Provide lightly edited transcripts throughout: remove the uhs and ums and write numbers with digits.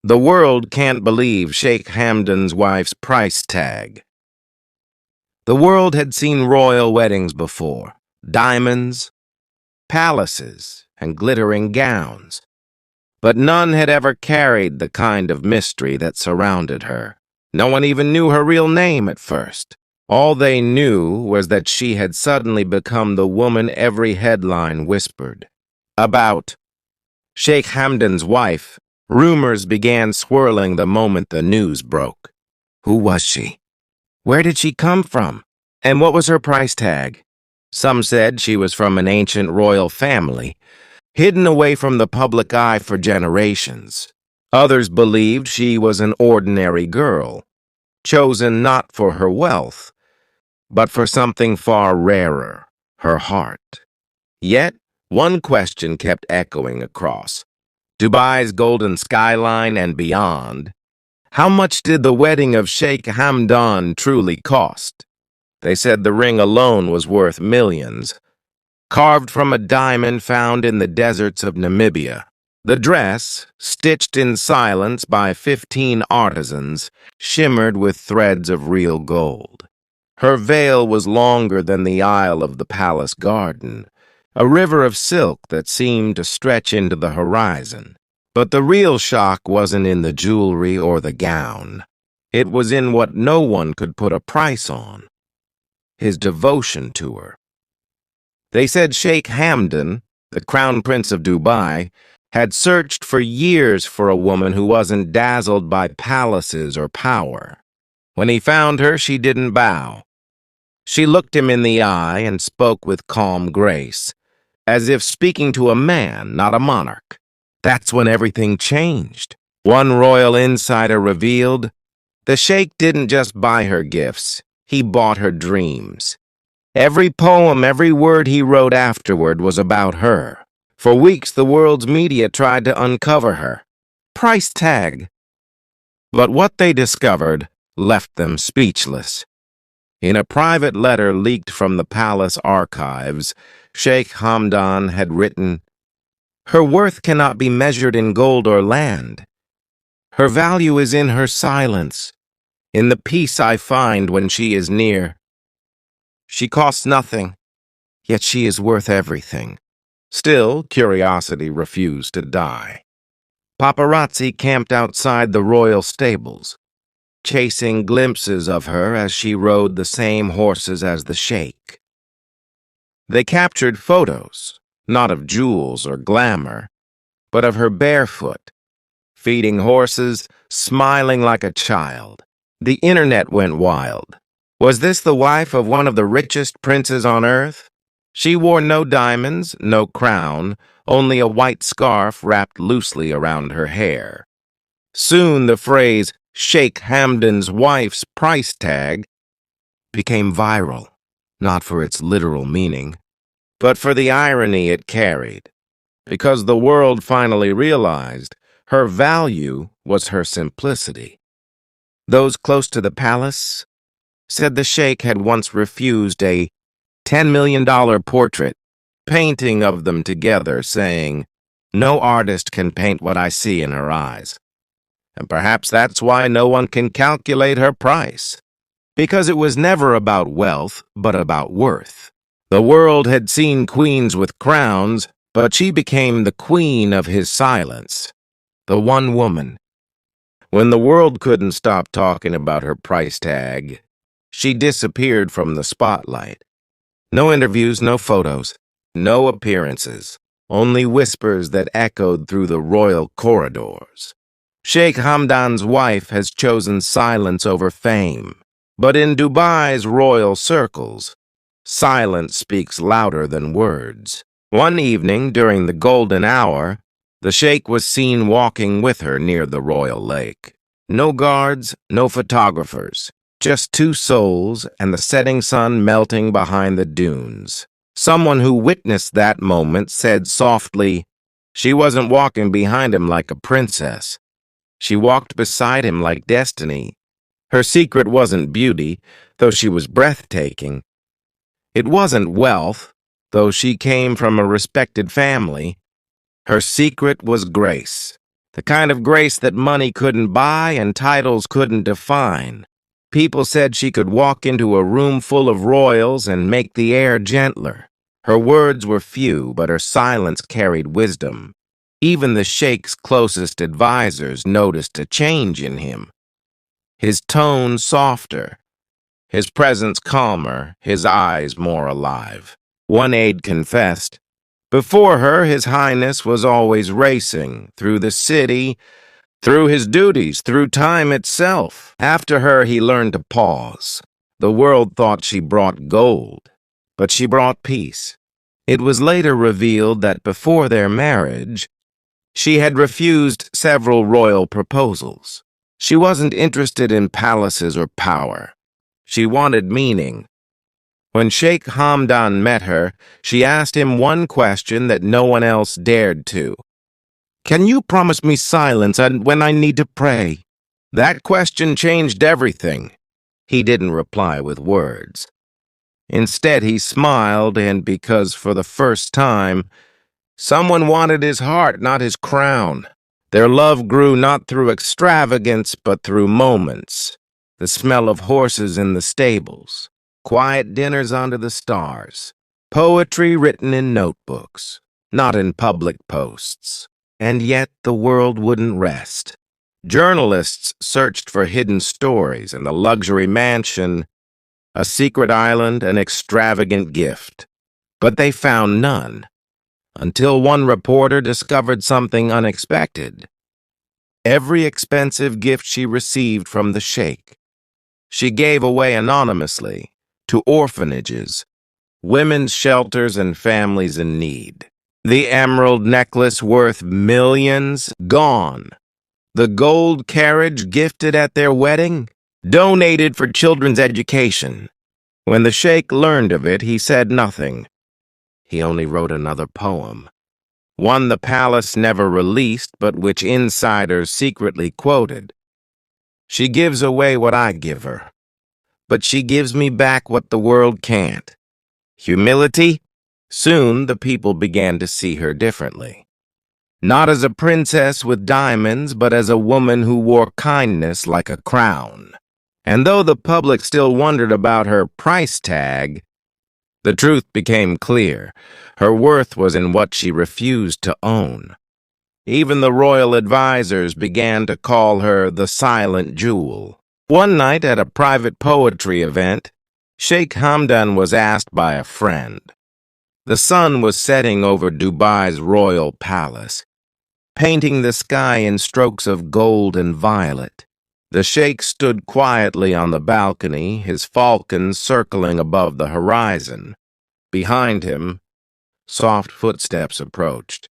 The world can't believe Sheikh Hamdan's wife's price tag. The world had seen royal weddings before, diamonds, palaces, and glittering gowns, but none had ever carried the kind of mystery that surrounded her. No one even knew her real name at first. All they knew was that she had suddenly become the woman every headline whispered about. Sheikh Hamdan's wife. Rumors began swirling the moment the news broke. Who was she? Where did she come from? And what was her price tag? Some said she was from an ancient royal family, hidden away from the public eye for generations. Others believed she was an ordinary girl, chosen not for her wealth, but for something far rarer, her heart. Yet, one question kept echoing across Dubai's golden skyline and beyond. How much did the wedding of Sheikh Hamdan truly cost? They said the ring alone was worth millions, carved from a diamond found in the deserts of Namibia. The dress, stitched in silence by 15 artisans, shimmered with threads of real gold. Her veil was longer than the aisle of the palace garden, a river of silk that seemed to stretch into the horizon. But the real shock wasn't in the jewelry or the gown. It was in what no one could put a price on: his devotion to her. They said Sheikh Hamdan, the Crown Prince of Dubai, had searched for years for a woman who wasn't dazzled by palaces or power. When he found her, she didn't bow. She looked him in the eye and spoke with calm grace, as if speaking to a man, not a monarch. That's when everything changed. One royal insider revealed, the sheikh didn't just buy her gifts, he bought her dreams. Every poem, every word he wrote afterward was about her. For weeks, the world's media tried to uncover her price tag. But what they discovered left them speechless. In a private letter leaked from the palace archives, Sheikh Hamdan had written, "Her worth cannot be measured in gold or land. Her value is in her silence, in the peace I find when she is near. She costs nothing, yet she is worth everything." Still, curiosity refused to die. Paparazzi camped outside the royal stables, chasing glimpses of her as she rode the same horses as the sheikh. They captured photos, not of jewels or glamour, but of her barefoot, feeding horses, smiling like a child. The internet went wild. Was this the wife of one of the richest princes on earth? She wore no diamonds, no crown, only a white scarf wrapped loosely around her hair. Soon the phrase, Sheikh Hamdan's wife's price tag, became viral, not for its literal meaning, but for the irony it carried, because the world finally realized her value was her simplicity. Those close to the palace said the sheikh had once refused a $10 million portrait painting of them together, saying, "No artist can paint what I see in her eyes." And perhaps that's why no one can calculate her price, because it was never about wealth, but about worth. The world had seen queens with crowns, but she became the queen of his silence, the one woman. When the world couldn't stop talking about her price tag, she disappeared from the spotlight. No interviews, no photos, no appearances, only whispers that echoed through the royal corridors. Sheikh Hamdan's wife has chosen silence over fame, but in Dubai's royal circles, silence speaks louder than words. One evening during the golden hour, the sheikh was seen walking with her near the royal lake. No guards, no photographers, just two souls and the setting sun melting behind the dunes. Someone who witnessed that moment said softly, she wasn't walking behind him like a princess. She walked beside him like destiny. Her secret wasn't beauty, though she was breathtaking. It wasn't wealth, though she came from a respected family. Her secret was grace. The kind of grace that money couldn't buy and titles couldn't define. People said she could walk into a room full of royals and make the air gentler. Her words were few, but her silence carried wisdom. Even the Sheikh's closest advisors noticed a change in him. His tone softer, his presence calmer, his eyes more alive. One aide confessed, before her, His Highness was always racing through the city, through his duties, through time itself. After her, he learned to pause. The world thought she brought gold, but she brought peace. It was later revealed that before their marriage, she had refused several royal proposals. She wasn't interested in palaces or power. She wanted meaning. When Sheikh Hamdan met her, she asked him one question that no one else dared to. Can you promise me silence when I need to pray? That question changed everything. He didn't reply with words. Instead, he smiled, and because for the first time, someone wanted his heart, not his crown. Their love grew not through extravagance, but through moments. The smell of horses in the stables, quiet dinners under the stars, poetry written in notebooks, not in public posts. And yet the world wouldn't rest. Journalists searched for hidden stories in a luxury mansion, a secret island, an extravagant gift. But they found none, until one reporter discovered something unexpected. Every expensive gift she received from the Sheikh, she gave away anonymously to orphanages, women's shelters, and families in need. The emerald necklace worth millions, gone. The gold carriage gifted at their wedding, donated for children's education. When the Sheikh learned of it, he said nothing. He only wrote another poem, one the palace never released, but which insiders secretly quoted. She gives away what I give her, but she gives me back what the world can't. Humility? Soon the people began to see her differently. Not as a princess with diamonds, but as a woman who wore kindness like a crown. And though the public still wondered about her price tag, the truth became clear. Her worth was in what she refused to own. Even the royal advisors began to call her the silent jewel. One night at a private poetry event, Sheikh Hamdan was asked by a friend. The sun was setting over Dubai's royal palace, painting the sky in strokes of gold and violet. The Sheikh stood quietly on the balcony, his falcon circling above the horizon. Behind him, soft footsteps approached,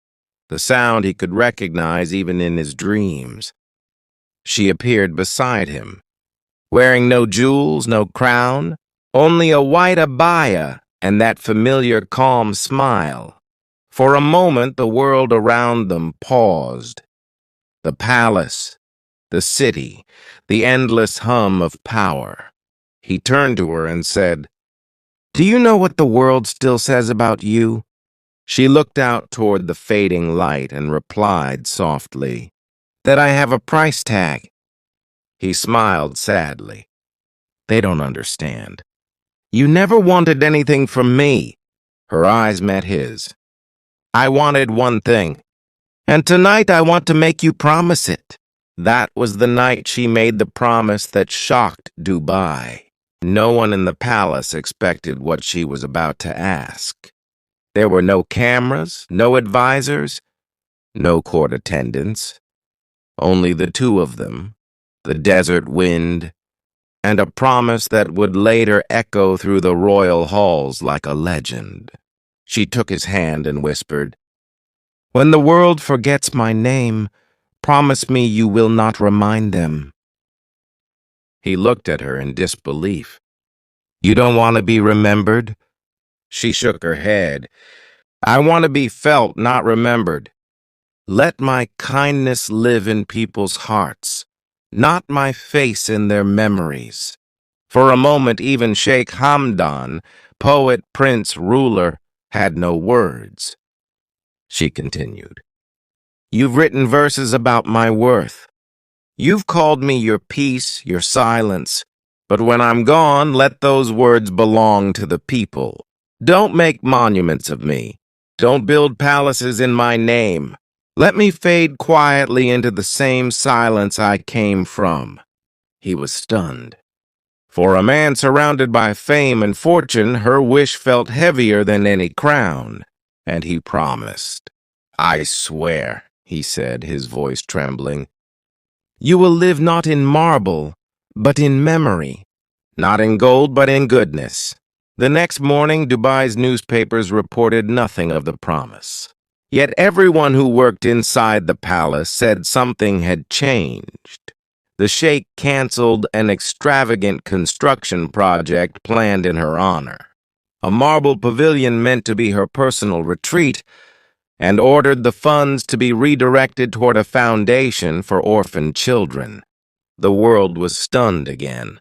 the sound he could recognize even in his dreams. She appeared beside him, wearing no jewels, no crown, only a white abaya and that familiar calm smile. For a moment, the world around them paused. The palace, the city, the endless hum of power. He turned to her and said, "Do you know what the world still says about you?" She looked out toward the fading light and replied softly, "That I have a price tag." He smiled sadly. "They don't understand. You never wanted anything from me." Her eyes met his. "I wanted one thing, and tonight I want to make you promise it." That was the night she made the promise that shocked Dubai. No one in the palace expected what she was about to ask. There were no cameras, no advisors, no court attendants. Only the two of them, the desert wind, and a promise that would later echo through the royal halls like a legend. She took his hand and whispered, "When the world forgets my name, promise me you will not remind them." He looked at her in disbelief. "You don't want to be remembered?" She shook her head. "I want to be felt, not remembered. Let my kindness live in people's hearts, not my face in their memories." For a moment, even Sheikh Hamdan, poet, prince, ruler, had no words. She continued, You've written verses about my worth. You've called me your peace, your silence. But when I'm gone, let those words belong to the people. Don't make monuments of me. Don't build palaces in my name. Let me fade quietly into the same silence I came from. He was stunned. For a man surrounded by fame and fortune, her wish felt heavier than any crown. And he promised. "I swear," he said, his voice trembling, "you will live not in marble, but in memory. Not in gold, but in goodness." The next morning, Dubai's newspapers reported nothing of the promise. Yet everyone who worked inside the palace said something had changed. The sheikh canceled an extravagant construction project planned in her honor, a marble pavilion meant to be her personal retreat, and ordered the funds to be redirected toward a foundation for orphan children. The world was stunned again.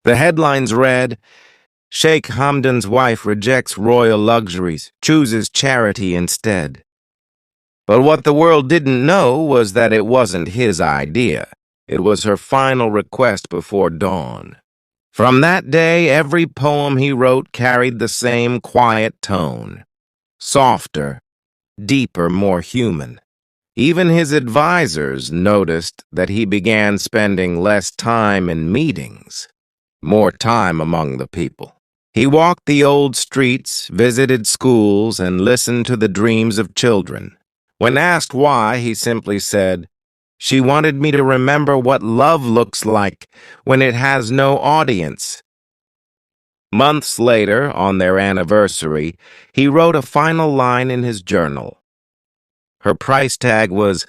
The headlines read, "Sheikh Hamdan's wife rejects royal luxuries, chooses charity instead." But what the world didn't know was that it wasn't his idea. It was her final request before dawn. From that day, every poem he wrote carried the same quiet tone. Softer, deeper, more human. Even his advisors noticed that he began spending less time in meetings, more time among the people. He walked the old streets, visited schools, and listened to the dreams of children. When asked why, he simply said, "She wanted me to remember what love looks like when it has no audience." Months later, on their anniversary, he wrote a final line in his journal. Her price tag was